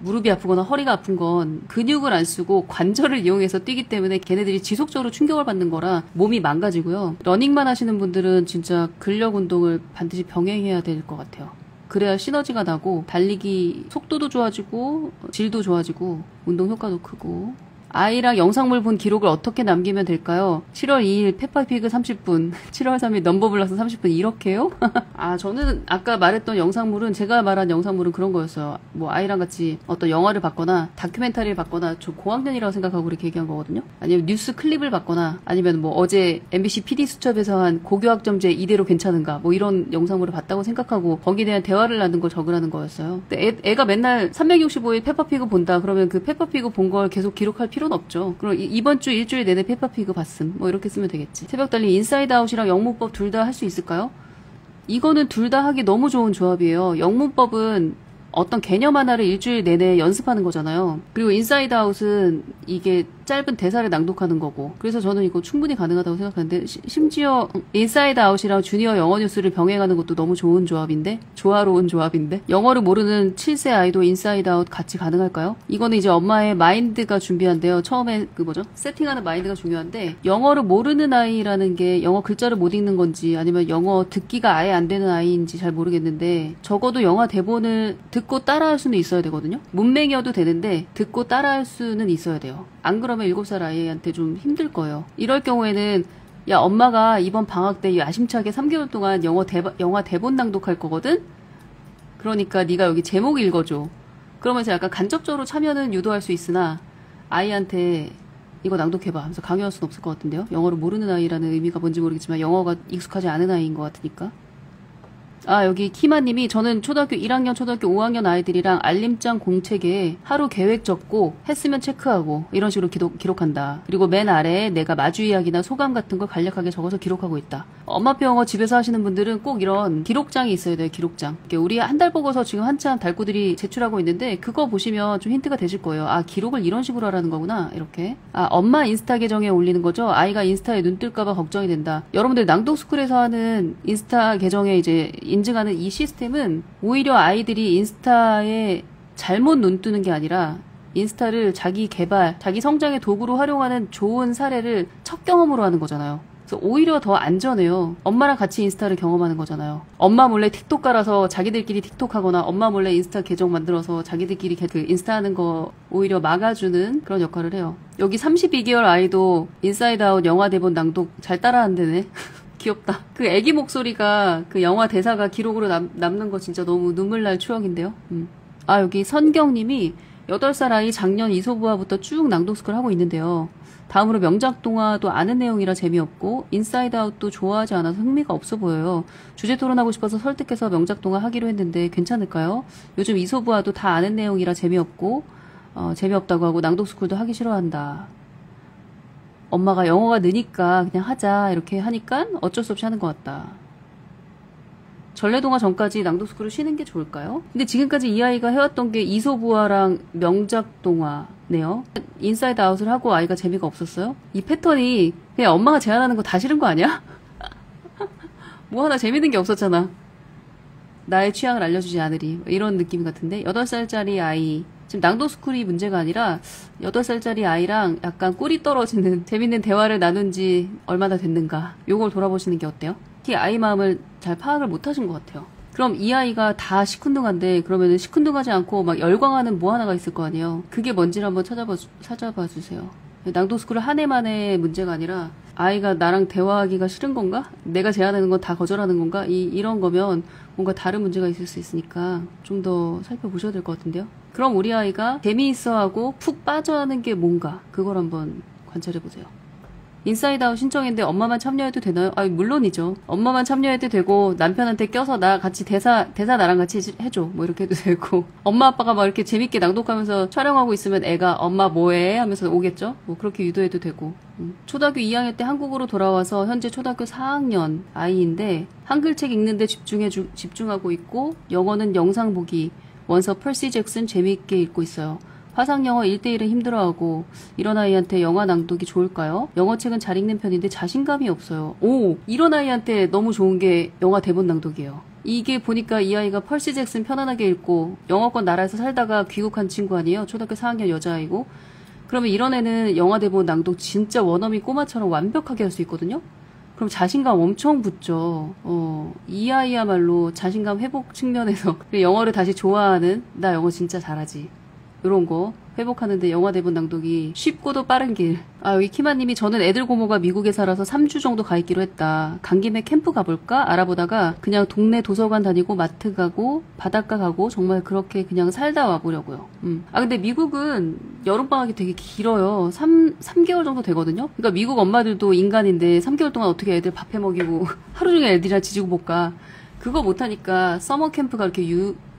무릎이 아프거나 허리가 아픈 건 근육을 안 쓰고 관절을 이용해서 뛰기 때문에 걔네들이 지속적으로 충격을 받는 거라 몸이 망가지고요. 러닝만 하시는 분들은 진짜 근력 운동을 반드시 병행해야 될 것 같아요. 그래야 시너지가 나고 달리기 속도도 좋아지고 질도 좋아지고 운동 효과도 크고. 아이랑 영상물 본 기록을 어떻게 남기면 될까요? 7월 2일 페파피그 30분, 7월 3일 넘버블라스 30분 이렇게요? 저는 아까 말했던 영상물은 제가 말한 영상물은 그런 거였어요. 뭐 아이랑 같이 어떤 영화를 봤거나 다큐멘터리를 봤거나 저 고학년이라고 생각하고 이렇게 얘기한 거거든요. 아니면 뉴스 클립을 봤거나 아니면 뭐 어제 MBC PD 수첩에서 한 고교학점제 이대로 괜찮은가 뭐 이런 영상물을 봤다고 생각하고 거기에 대한 대화를 나눈 걸 적으라는 거였어요. 근데 애가 맨날 365일 페파피그 본다 그러면 그 페파피그 본 걸 계속 기록할 필요는 없죠. 그럼 이번 주 일주일 내내 페파피그 봤음. 뭐 이렇게 쓰면 되겠지. 새벽 달리 인사이드 아웃이랑 영문법 둘 다 할 수 있을까요? 이거는 둘 다 하기 너무 좋은 조합이에요. 영문법은 어떤 개념 하나를 일주일 내내 연습하는 거잖아요. 그리고 인사이드 아웃은 이게 짧은 대사를 낭독하는 거고. 그래서 저는 이거 충분히 가능하다고 생각하는데 심지어 인사이드 아웃이랑 주니어 영어 뉴스를 병행하는 것도 너무 좋은 조합인데 조화로운 조합인데 영어를 모르는 7세 아이도 인사이드 아웃 같이 가능할까요? 이거는 이제 엄마의 마인드가 준비한데요. 처음에 세팅하는 마인드가 중요한데 영어를 모르는 아이라는 게 영어 글자를 못 읽는 건지 아니면 영어 듣기가 아예 안 되는 아이인지 잘 모르겠는데 적어도 영화 대본을 듣고 따라할 수는 있어야 되거든요. 문맹이어도 되는데 듣고 따라할 수는 있어야 돼요. 안 그러면 7살 아이한테 좀 힘들 거예요. 이럴 경우에는 야 엄마가 이번 방학 때 야심차게 3개월 동안 영화 대본 낭독할 거거든? 그러니까 네가 여기 제목 읽어줘. 그러면서 약간 간접적으로 참여는 유도할 수 있으나 아이한테 이거 낭독해봐 하면서 강요할 수는 없을 것 같은데요. 영어를 모르는 아이라는 의미가 뭔지 모르겠지만 영어가 익숙하지 않은 아이인 것 같으니까. 여기 키마님이 저는 초등학교 1학년, 초등학교 5학년 아이들이랑 알림장 공책에 하루 계획 적고 했으면 체크하고 이런 식으로 기록한다. 그리고 맨 아래에 내가 마주 이야기나 소감 같은 걸 간략하게 적어서 기록하고 있다. 엄마표 영어 집에서 하시는 분들은 꼭 이런 기록장이 있어야 돼요. 기록장. 우리 한 달 보고서 지금 한참 달구들이 제출하고 있는데 그거 보시면 좀 힌트가 되실 거예요. 기록을 이런 식으로 하라는 거구나. 이렇게. 엄마 인스타 계정에 올리는 거죠. 아이가 인스타에 눈 뜰까봐 걱정이 된다. 여러분들 낭독스쿨에서 하는 인스타 계정에 이제 인증하는 이 시스템은 오히려 아이들이 인스타에 잘못 눈 뜨는 게 아니라 인스타를 자기 개발, 자기 성장의 도구로 활용하는 좋은 사례를 첫 경험으로 하는 거잖아요. 그래서 오히려 더 안전해요. 엄마랑 같이 인스타를 경험하는 거잖아요. 엄마 몰래 틱톡 깔아서 자기들끼리 틱톡 하거나 엄마 몰래 인스타 계정 만들어서 자기들끼리 그 인스타 하는 거 오히려 막아주는 그런 역할을 해요. 여기 32개월 아이도 인사이드 아웃 영화 대본 낭독 잘 따라한대네. 귀엽다. 그 애기 목소리가 그 영화 대사가 기록으로 남는 거 진짜 너무 눈물 날 추억인데요. 여기 선경님이 8살 아이 작년 이소부화부터 쭉 낭독스쿨 하고 있는데요. 다음으로 명작 동화도 아는 내용이라 재미없고 인사이드 아웃도 좋아하지 않아서 흥미가 없어 보여요. 주제 토론하고 싶어서 설득해서 명작 동화 하기로 했는데 괜찮을까요? 요즘 이소부화도 다 아는 내용이라 재미없고 재미없다고 하고 낭독스쿨도 하기 싫어한다. 엄마가 영어가 느니까 그냥 하자 이렇게 하니까 어쩔 수 없이 하는 것 같다. 전래동화 전까지 낭독스쿨을 쉬는 게 좋을까요? 근데 지금까지 이 아이가 해왔던 게 이소부화랑 명작동화네요. 인사이드 아웃을 하고 아이가 재미가 없었어요? 이 패턴이 그냥 엄마가 제안하는 거 다 싫은 거 아니야? 뭐 하나 재밌는 게 없었잖아. 나의 취향을 알려주지 않으리. 이런 느낌 같은데 8살짜리 아이 지금 낭독스쿨이 문제가 아니라 8살짜리 아이랑 약간 꿀이 떨어지는 재밌는 대화를 나눈 지 얼마나 됐는가 요걸 돌아보시는 게 어때요? 특히 아이 마음을 잘 파악을 못하신 것 같아요. 그럼 이 아이가 다 시큰둥한데 그러면은 시큰둥하지 않고 막 열광하는 뭐 하나가 있을 거 아니에요. 그게 뭔지를 한번 찾아봐 주세요. 낭독스쿨 한 해만의 문제가 아니라 아이가 나랑 대화하기가 싫은 건가? 내가 제안하는 건 다 거절하는 건가? 이런 거면 뭔가 다른 문제가 있을 수 있으니까 좀 더 살펴보셔야 될 것 같은데요. 그럼 우리 아이가 재미있어하고 푹 빠져하는 게 뭔가 그걸 한번 관찰해보세요. 인사이드 아웃 신청했는데 엄마만 참여해도 되나요? 아, 물론이죠. 엄마만 참여해도 되고 남편한테 껴서 나 같이 대사 나랑 같이 해줘. 뭐 이렇게 해도 되고 엄마 아빠가 막 이렇게 재밌게 낭독하면서 촬영하고 있으면 애가 엄마 뭐해? 하면서 오겠죠. 뭐 그렇게 유도해도 되고. 초등학교 2학년 때 한국으로 돌아와서 현재 초등학교 4학년 아이인데 한글책 읽는데 집중하고 있고 영어는 영상 보기 원서 펄시 잭슨 재미있게 읽고 있어요. 화상 영어 1대1은 힘들어하고 이런 아이한테 영화 낭독이 좋을까요? 영어책은 잘 읽는 편인데 자신감이 없어요. 오! 이런 아이한테 너무 좋은 게 영화 대본 낭독이에요. 이게 보니까 이 아이가 펄시 잭슨 편안하게 읽고 영어권 나라에서 살다가 귀국한 친구 아니에요? 초등학교 4학년 여자아이고. 그러면 이런 애는 영화 대본 낭독 진짜 원어민 꼬마처럼 완벽하게 할 수 있거든요? 그럼 자신감 엄청 붙죠. 이 아이야말로 자신감 회복 측면에서 영어를 다시 좋아하는 나 영어 진짜 잘하지. 이런 거 회복하는데 영화 대본 낭독이 쉽고도 빠른 길. 아, 여기 키마님이 저는 애들 고모가 미국에 살아서 3주 정도 가 있기로 했다. 간 김에 캠프 가볼까? 알아보다가 그냥 동네 도서관 다니고 마트 가고 바닷가 가고 정말 그렇게 그냥 살다 와보려고요. 아, 근데 미국은 여름방학이 되게 길어요. 3개월 정도 되거든요. 그러니까 미국 엄마들도 인간인데 3개월 동안 어떻게 애들 밥해 먹이고 하루 종일 애들이랑 지지고 볶아. 그거 못하니까 서머 캠프가 이렇게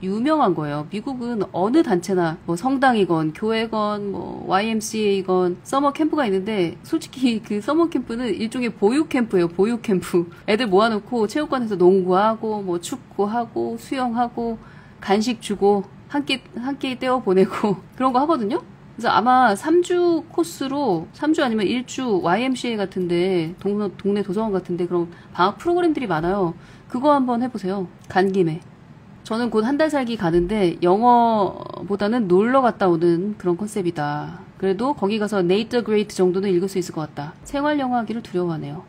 유명한 거예요. 미국은 어느 단체나 뭐 성당이건 교회건 뭐 YMCA건 서머 캠프가 있는데 솔직히 그 서머 캠프는 일종의 보육 캠프예요. 보육 캠프. 애들 모아놓고 체육관에서 농구하고 뭐 축구하고 수영하고 간식 주고 한 끼 떼어 보내고 그런 거 하거든요. 그래서 아마 3주 코스로 3주 아니면 1주 YMCA 같은데 동네 도서관 같은데 그런 방학 프로그램들이 많아요. 그거 한번 해보세요. 간 김에. 저는 곧 한 달 살기 가는데 영어보다는 놀러 갔다 오는 그런 컨셉이다. 그래도 거기 가서 네이트 그레이트 정도는 읽을 수 있을 것 같다. 생활 영어 하기를 두려워하네요.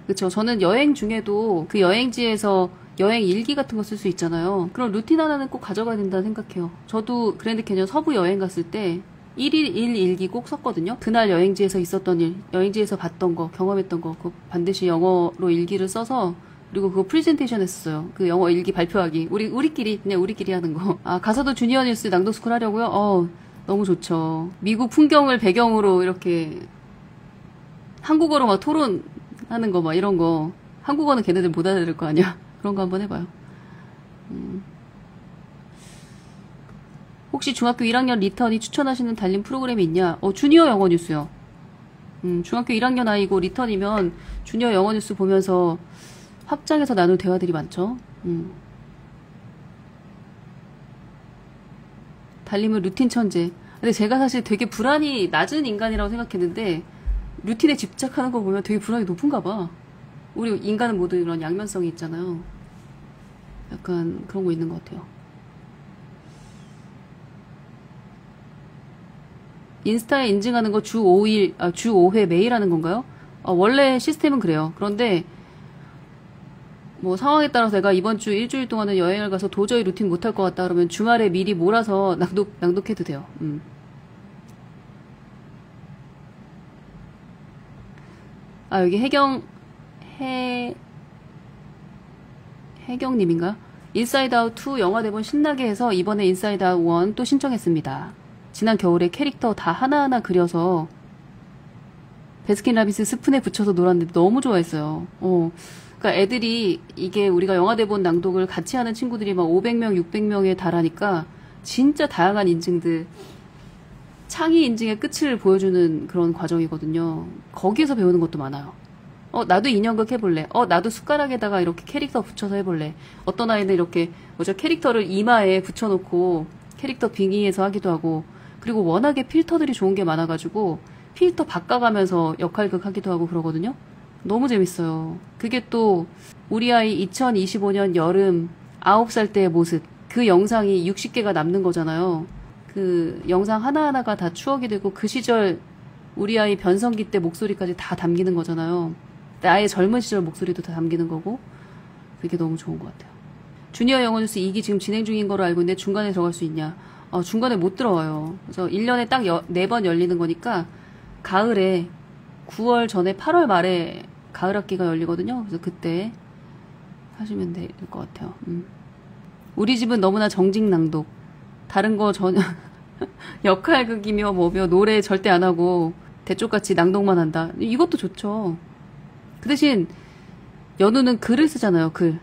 그쵸. 저는 여행 중에도 그 여행지에서 여행 일기 같은 거 쓸 수 있잖아요. 그런 루틴 하나는 꼭 가져가야 된다 생각해요. 저도 그랜드 캐년 서부 여행 갔을 때 1일 1 일기 꼭 썼거든요. 그날 여행지에서 있었던 일, 여행지에서 봤던 거, 경험했던 거, 그거 반드시 영어로 일기를 써서 그리고 그거 프레젠테이션 했었어요. 그 영어 일기 발표하기. 그냥 우리끼리 하는 거. 아, 가서도 주니어 뉴스 낭독스쿨 하려고요? 너무 좋죠. 미국 풍경을 배경으로 이렇게 한국어로 막 토론하는 거 막 이런 거. 한국어는 걔네들 못 알아들을 거 아니야. 그런 거 한번 해봐요. 혹시 중학교 1학년 리턴이 추천하시는 달린 프로그램이 있냐? 주니어 영어 뉴스요. 중학교 1학년 아이고 리턴이면 주니어 영어 뉴스 보면서 확장해서 나눌 대화들이 많죠. 달님은 루틴 천재. 근데 제가 사실 되게 불안이 낮은 인간이라고 생각했는데 루틴에 집착하는 거 보면 되게 불안이 높은가 봐. 우리 인간은 모두 이런 양면성이 있잖아요. 약간 그런 거 있는 것 같아요. 인스타에 인증하는 거 주 5회 매일 하는 건가요? 원래 시스템은 그래요. 그런데 뭐 상황에 따라서 내가 이번 주 일주일 동안은 여행을 가서 도저히 루틴 못할 것 같다 그러면 주말에 미리 몰아서 낭독해도 돼요. 아, 여기 혜경님인가? 인사이드 아웃 2 영화 대본 신나게 해서 이번에 인사이드 아웃 1 또 신청했습니다. 지난 겨울에 캐릭터 다 하나하나 그려서 베스킨라빈스 스푼에 붙여서 놀았는데 너무 좋아했어요. 그러니까 애들이 이게 우리가 영화 대본 낭독을 같이 하는 친구들이 막 500명, 600명에 달하니까 진짜 다양한 인증들, 창의 인증의 끝을 보여주는 그런 과정이거든요. 거기에서 배우는 것도 많아요. 나도 인형극 해볼래. 나도 숟가락에다가 이렇게 캐릭터 붙여서 해볼래. 어떤 아이는 이렇게 캐릭터를 이마에 붙여놓고 캐릭터 빙의해서 하기도 하고, 그리고 워낙에 필터들이 좋은 게 많아가지고 필터 바꿔가면서 역할극 하기도 하고 그러거든요. 너무 재밌어요. 그게 또 우리 아이 2025년 여름 9살 때의 모습, 그 영상이 60개가 남는 거잖아요. 그 영상 하나하나가 다 추억이 되고 그 시절 우리 아이 변성기 때 목소리까지 다 담기는 거잖아요. 나의 젊은 시절 목소리도 다 담기는 거고, 그게 너무 좋은 것 같아요. 주니어 영어 뉴스 2기 지금 진행 중인 거로 알고 있는데 중간에 들어갈 수 있냐? 중간에 못 들어와요. 그래서 1년에 딱 4번 열리는 거니까 가을에 9월 전에 8월 말에 가을 학기가 열리거든요. 그래서 그때 하시면 될 것 같아요. 우리 집은 너무나 정직 낭독. 다른 거 전혀 역할극이며 뭐며 노래 절대 안 하고 대쪽같이 낭독만 한다. 이것도 좋죠. 그 대신 연우는 글을 쓰잖아요. 글.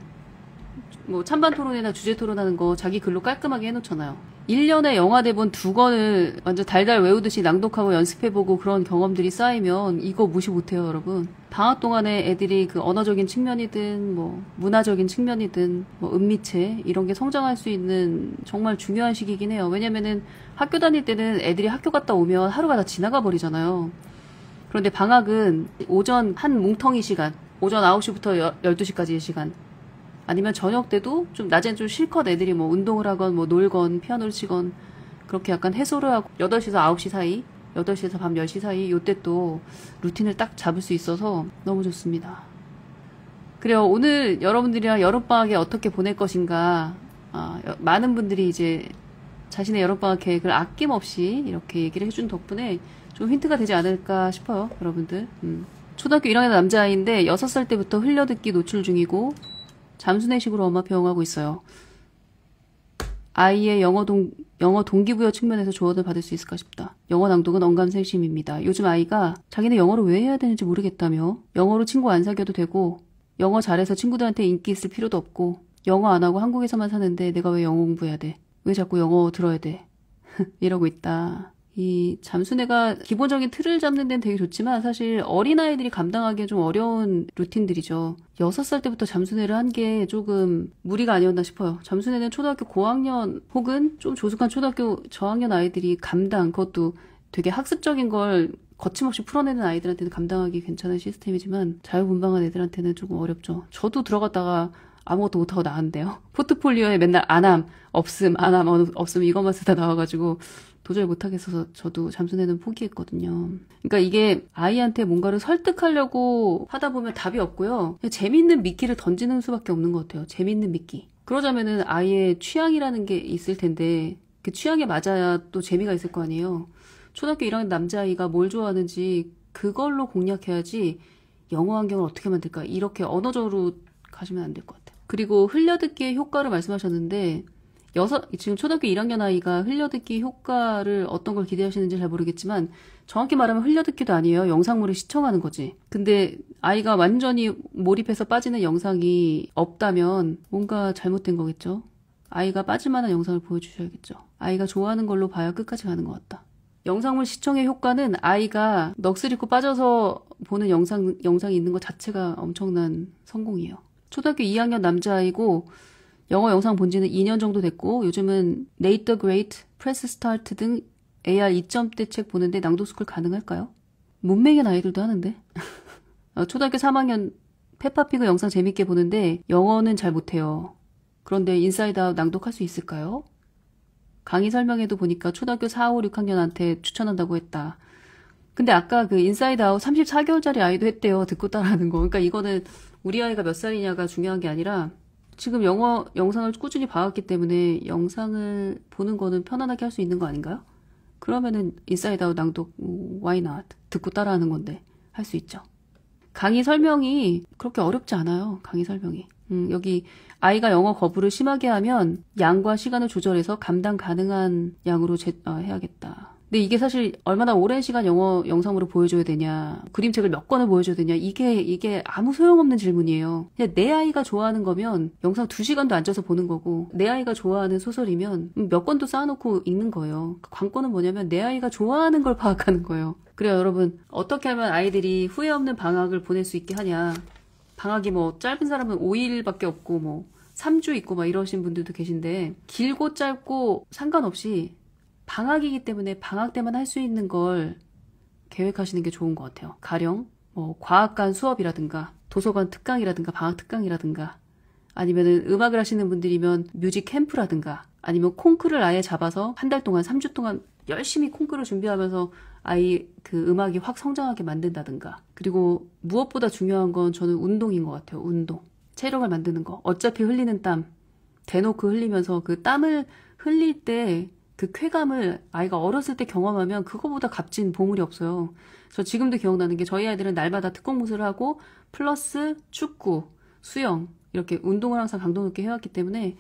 뭐 찬반 토론이나 주제 토론하는 거 자기 글로 깔끔하게 해놓잖아요. 1년에 영화 대본 2권을 완전 달달 외우듯이 낭독하고 연습해보고 그런 경험들이 쌓이면 이거 무시 못해요, 여러분. 방학 동안에 애들이 그 언어적인 측면이든 뭐 문화적인 측면이든 뭐 은미체 이런 게 성장할 수 있는 정말 중요한 시기긴 해요. 왜냐면은 학교 다닐 때는 애들이 학교 갔다 오면 하루가 다 지나가 버리잖아요. 그런데 방학은 오전 한 뭉텅이 시간, 오전 9시부터 12시까지의 시간, 아니면 저녁 때도 좀 낮엔 좀 실컷 애들이 뭐 운동을 하건 뭐 놀건 피아노를 치건 그렇게 약간 해소를 하고 8시에서 9시 사이, 8시에서 밤 10시 사이 요때 또 루틴을 딱 잡을 수 있어서 너무 좋습니다. 그래요. 오늘 여러분들이랑 여름방학에 어떻게 보낼 것인가, 많은 분들이 이제 자신의 여름방학 계획을 아낌없이 이렇게 얘기를 해준 덕분에 좀 힌트가 되지 않을까 싶어요, 여러분들. 초등학교 1학년 남자아이인데 6살 때부터 흘려듣기 노출 중이고 잠수내식으로 엄마 배웅하고 있어요. 아이의 영어 동기부여 측면에서 조언을 받을 수 있을까 싶다. 영어 낭독은 언감생심입니다. 요즘 아이가 자기는 영어를 왜 해야 되는지 모르겠다며 영어로 친구 안 사귀어도 되고 영어 잘해서 친구들한테 인기 있을 필요도 없고 영어 안 하고 한국에서만 사는데 내가 왜 영어 공부해야 돼? 왜 자꾸 영어 들어야 돼? 이러고 있다. 이 잠수내가 기본적인 틀을 잡는 데는 되게 좋지만 사실 어린아이들이 감당하기엔 좀 어려운 루틴들이죠. 6살 때부터 잠수내를 한 게 조금 무리가 아니었나 싶어요. 잠수내는 초등학교 고학년 혹은 좀 조숙한 초등학교 저학년 아이들이 그것도 되게 학습적인 걸 거침없이 풀어내는 아이들한테는 감당하기 괜찮은 시스템이지만 자유분방한 애들한테는 조금 어렵죠. 저도 들어갔다가 아무것도 못하고 나왔는데요. 포트폴리오에 맨날 안함, 없음, 없음 이것만 쓰다 나와가지고 도저히 못하겠어서 저도 잠수내는 포기했거든요. 그러니까 이게 아이한테 뭔가를 설득하려고 하다 보면 답이 없고요. 그냥 재밌는 미끼를 던지는 수밖에 없는 것 같아요. 재밌는 미끼. 그러자면은 아이의 취향이라는 게 있을 텐데 그 취향에 맞아야 또 재미가 있을 거 아니에요. 초등학교 1학년 남자아이가 뭘 좋아하는지 그걸로 공략해야지 영어 환경을 어떻게 만들까 이렇게 언어적으로 가시면 안 될 것 같아요. 그리고 흘려듣기의 효과를 말씀하셨는데 지금 초등학교 1학년 아이가 흘려듣기 효과를 어떤 걸 기대하시는지 잘 모르겠지만 정확히 말하면 흘려듣기도 아니에요. 영상물을 시청하는 거지. 근데 아이가 완전히 몰입해서 빠지는 영상이 없다면 뭔가 잘못된 거겠죠. 아이가 빠질 만한 영상을 보여주셔야겠죠. 아이가 좋아하는 걸로 봐야 끝까지 가는 것 같다. 영상물 시청의 효과는 아이가 넋을 잃고 빠져서 보는 영상이 있는 것 자체가 엄청난 성공이에요. 초등학교 2학년 남자아이고 영어 영상 본 지는 2년 정도 됐고 요즘은 Nate the Great, Press Start 등 AR 2점대 책 보는데 낭독스쿨 가능할까요? 문맹인 아이들도 하는데. 초등학교 3학년 페파피그 영상 재밌게 보는데 영어는 잘 못해요. 그런데 인사이드 아웃 낭독할 수 있을까요? 강의 설명에도 보니까 초등학교 4, 5, 6학년한테 추천한다고 했다. 근데 아까 그 인사이드 아웃 34개월짜리 아이도 했대요. 듣고 따라하는 거. 그러니까 이거는 우리 아이가 몇 살이냐가 중요한 게 아니라 지금 영어 영상을 꾸준히 봐왔기 때문에 영상을 보는 거는 편안하게 할 수 있는 거 아닌가요? 그러면은 인사이드 아웃 낭독 why not? 듣고 따라하는 건데 할 수 있죠. 강의 설명이 그렇게 어렵지 않아요. 강의 설명이. 여기 아이가 영어 거부를 심하게 하면 양과 시간을 조절해서 감당 가능한 양으로 해야겠다. 근데 이게 사실 얼마나 오랜 시간 영어 영상으로 보여줘야 되냐, 그림책을 몇 권을 보여줘야 되냐, 이게 아무 소용없는 질문이에요. 그냥 내 아이가 좋아하는 거면 영상 2시간도 앉아서 보는 거고, 내 아이가 좋아하는 소설이면 몇 권도 쌓아놓고 읽는 거예요. 관건은 뭐냐면 내 아이가 좋아하는 걸 파악하는 거예요. 그래요, 여러분. 어떻게 하면 아이들이 후회 없는 방학을 보낼 수 있게 하냐. 방학이 뭐 짧은 사람은 5일밖에 없고 뭐 3주 있고 막 이러신 분들도 계신데, 길고 짧고 상관없이 방학이기 때문에 방학 때만 할 수 있는 걸 계획하시는 게 좋은 것 같아요. 가령 뭐 과학관 수업이라든가 도서관 특강이라든가 방학 특강이라든가 아니면은 음악을 하시는 분들이면 뮤직 캠프라든가 아니면 콩쿠르를 아예 잡아서 한 달 동안 3주 동안 열심히 콩쿠르 준비하면서 아이 그 음악이 확 성장하게 만든다든가. 그리고 무엇보다 중요한 건 저는 운동인 것 같아요. 운동. 체력을 만드는 거. 어차피 흘리는 땀 대놓고 흘리면서 그 땀을 흘릴 때 그 쾌감을 아이가 어렸을 때 경험하면 그거보다 값진 보물이 없어요. 저 지금도 기억나는 게 저희 아이들은 날마다 특공무술을 하고 플러스 축구, 수영 이렇게 운동을 항상 강도 높게 해왔기 때문에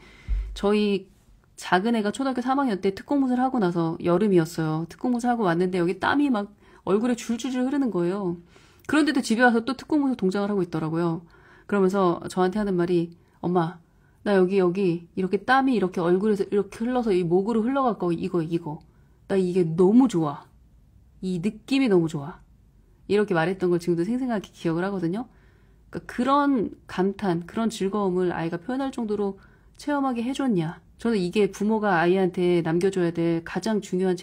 저희 작은 애가 초등학교 3학년 때 특공무술 하고 나서 여름이었어요. 특공무술 하고 왔는데 여기 땀이 막 얼굴에 줄줄줄 흐르는 거예요. 그런데도 집에 와서 또 특공무소 동작을 하고 있더라고요. 그러면서 저한테 하는 말이 엄마 나 여기 이렇게 땀이 이렇게 얼굴에서 이렇게 흘러서 이 목으로 흘러갈 거 이거 나 이게 너무 좋아. 이 느낌이 너무 좋아. 이렇게 말했던 걸 지금도 생생하게 기억을 하거든요. 그러니까 그런 감탄, 그런 즐거움을 아이가 표현할 정도로 체험하게 해줬냐. 저는 이게 부모가 아이한테 남겨줘야 될 가장 중요한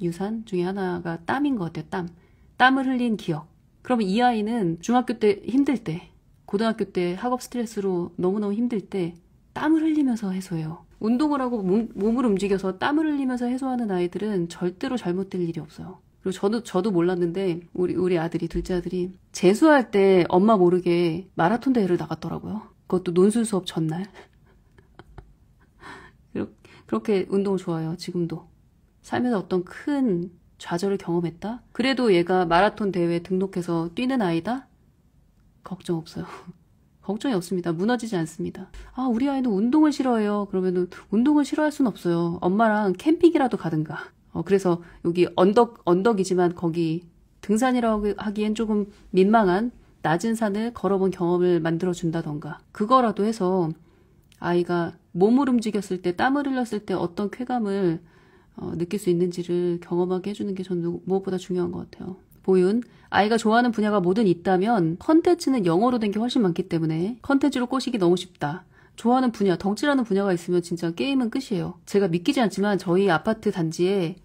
유산 중에 하나가 땀인 것 같아요. 땀을 흘린 기억. 그러면 이 아이는 중학교 때 힘들 때, 고등학교 때 학업 스트레스로 너무너무 힘들 때 땀을 흘리면서 해소해요. 운동을 하고 몸을 움직여서 땀을 흘리면서 해소하는 아이들은 절대로 잘못될 일이 없어요. 그리고 저도 몰랐는데 우리 아들이, 둘째 아들이 재수할 때 엄마 모르게 마라톤 대회를 나갔더라고요. 그것도 논술 수업 전날. 그렇게 운동을 좋아해요. 지금도. 삶에서 어떤 큰 좌절을 경험했다? 그래도 얘가 마라톤 대회에 등록해서 뛰는 아이다? 걱정 없어요. 걱정이 없습니다. 무너지지 않습니다. 아, 우리 아이는 운동을 싫어해요. 그러면은 운동을 싫어할 순 없어요. 엄마랑 캠핑이라도 가든가. 그래서 여기 언덕이지만 거기 등산이라고 하기엔 조금 민망한 낮은 산을 걸어본 경험을 만들어준다던가. 그거라도 해서 아이가 몸을 움직였을 때, 땀을 흘렸을 때 어떤 쾌감을 느낄 수 있는지를 경험하게 해주는 게 저는 무엇보다 중요한 것 같아요. 보윤, 아이가 좋아하는 분야가 뭐든 있다면 컨텐츠는 영어로 된 게 훨씬 많기 때문에 컨텐츠로 꼬시기 너무 쉽다. 좋아하는 분야, 덕질하는 분야가 있으면 진짜 게임은 끝이에요. 제가 믿기지 않지만 저희 아파트 단지에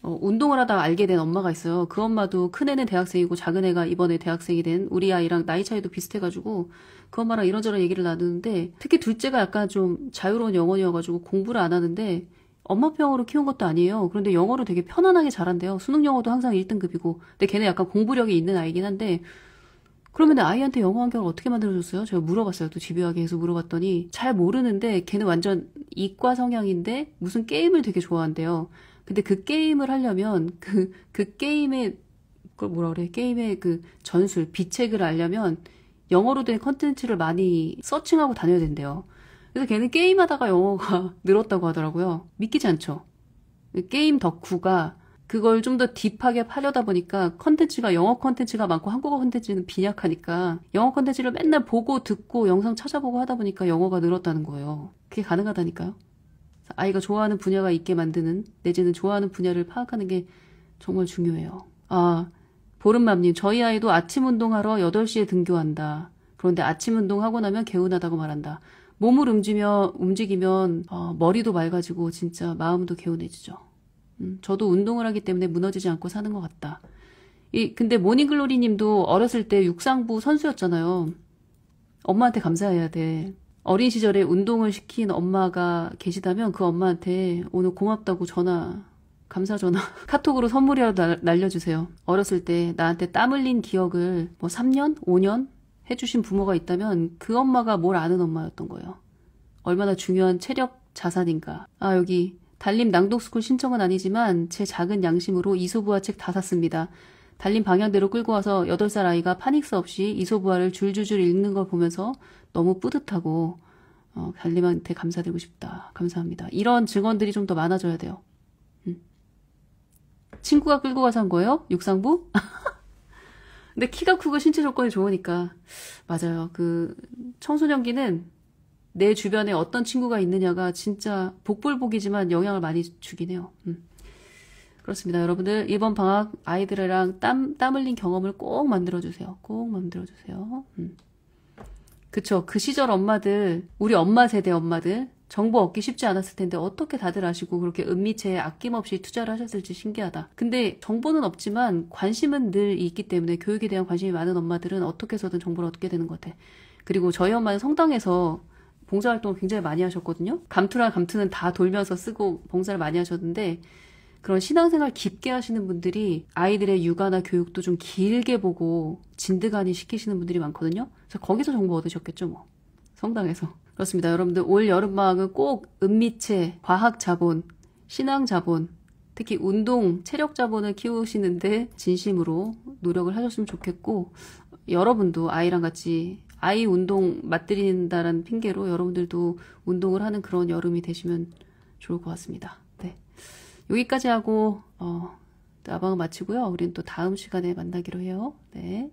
운동을 하다가 알게 된 엄마가 있어요. 그 엄마도 큰애는 대학생이고 작은애가 이번에 대학생이 된 우리 아이랑 나이 차이도 비슷해가지고 그 엄마랑 이런저런 얘기를 나누는데 특히 둘째가 약간 좀 자유로운 영혼이어가지고 공부를 안 하는데 엄마병으로 키운 것도 아니에요. 그런데 영어를 되게 편안하게 잘한대요. 수능 영어도 항상 1등급이고. 근데 걔는 약간 공부력이 있는 아이긴 한데 그러면 아이한테 영어 환경을 어떻게 만들어줬어요? 제가 물어봤어요. 또 집요하게 해서 물어봤더니 잘 모르는데 걔는 완전 이과 성향인데 무슨 게임을 되게 좋아한대요. 근데 그 게임을 하려면 그 게임의 그걸 뭐라 그래? 게임의 그 전술, 비책을 알려면 영어로 된 컨텐츠를 많이 서칭하고 다녀야 된대요. 그래서 걔는 게임하다가 영어가 늘었다고 하더라고요. 믿기지 않죠? 게임 덕후가 그걸 좀 더 딥하게 하려다 보니까 컨텐츠가 영어 컨텐츠가 많고 한국어 컨텐츠는 빈약하니까 영어 컨텐츠를 맨날 보고 듣고 영상 찾아보고 하다 보니까 영어가 늘었다는 거예요. 그게 가능하다니까요. 아이가 좋아하는 분야가 있게 만드는 내지는 좋아하는 분야를 파악하는 게 정말 중요해요. 아, 보름맘님, 저희 아이도 아침 운동하러 8시에 등교한다. 그런데 아침 운동하고 나면 개운하다고 말한다. 몸을 움직이면 머리도 맑아지고 진짜 마음도 개운해지죠. 저도 운동을 하기 때문에 무너지지 않고 사는 것 같다. 근데 모닝글로리 님도 어렸을 때 육상부 선수였잖아요. 엄마한테 감사해야 돼. 어린 시절에 운동을 시킨 엄마가 계시다면 그 엄마한테 오늘 고맙다고 감사 전화 카톡으로 선물이라도 날려주세요. 어렸을 때 나한테 땀 흘린 기억을 3년? 5년? 해주신 부모가 있다면 그 엄마가 뭘 아는 엄마였던 거예요. 얼마나 중요한 체력 자산인가. 아, 여기 달림 낭독스쿨 신청은 아니지만 제 작은 양심으로 이소부화 책 다 샀습니다. 달림 방향대로 끌고 와서 8살 아이가 파닉스 없이 이소부화를 줄줄줄 읽는 걸 보면서 너무 뿌듯하고 달림한테 감사드리고 싶다. 감사합니다. 이런 증언들이 좀 더 많아져야 돼요. 친구가 끌고 가서 한 거예요? 육상부? 근데 키가 크고 신체 조건이 좋으니까 맞아요. 그 청소년기는 내 주변에 어떤 친구가 있느냐가 진짜 복불복이지만 영향을 많이 주긴 해요. 그렇습니다. 여러분들 이번 방학 아이들이랑 땀 흘린 경험을 꼭 만들어주세요. 꼭 만들어주세요. 그쵸. 그 시절 엄마들, 우리 엄마 세대 엄마들 정보 얻기 쉽지 않았을 텐데 어떻게 다들 아시고 그렇게 은미채에 아낌없이 투자를 하셨을지 신기하다. 근데 정보는 없지만 관심은 늘 있기 때문에 교육에 대한 관심이 많은 엄마들은 어떻게 해서든 정보를 얻게 되는 것 같아. 그리고 저희 엄마는 성당에서 봉사활동을 굉장히 많이 하셨거든요. 감투랑 감투는 다 돌면서 쓰고 봉사를 많이 하셨는데 그런 신앙생활 깊게 하시는 분들이 아이들의 육아나 교육도 좀 길게 보고 진드간이 시키시는 분들이 많거든요. 그래서 거기서 정보 얻으셨겠죠, 뭐. 성당에서. 그렇습니다. 여러분들 올 여름방학은 꼭 은미체, 과학자본, 신앙자본, 특히 운동, 체력자본을 키우시는데 진심으로 노력을 하셨으면 좋겠고 여러분도 아이랑 같이 아이 운동 맛들인다는 핑계로 여러분들도 운동을 하는 그런 여름이 되시면 좋을 것 같습니다. 네. 여기까지 하고 나방은 마치고요. 우린 또 다음 시간에 만나기로 해요. 네.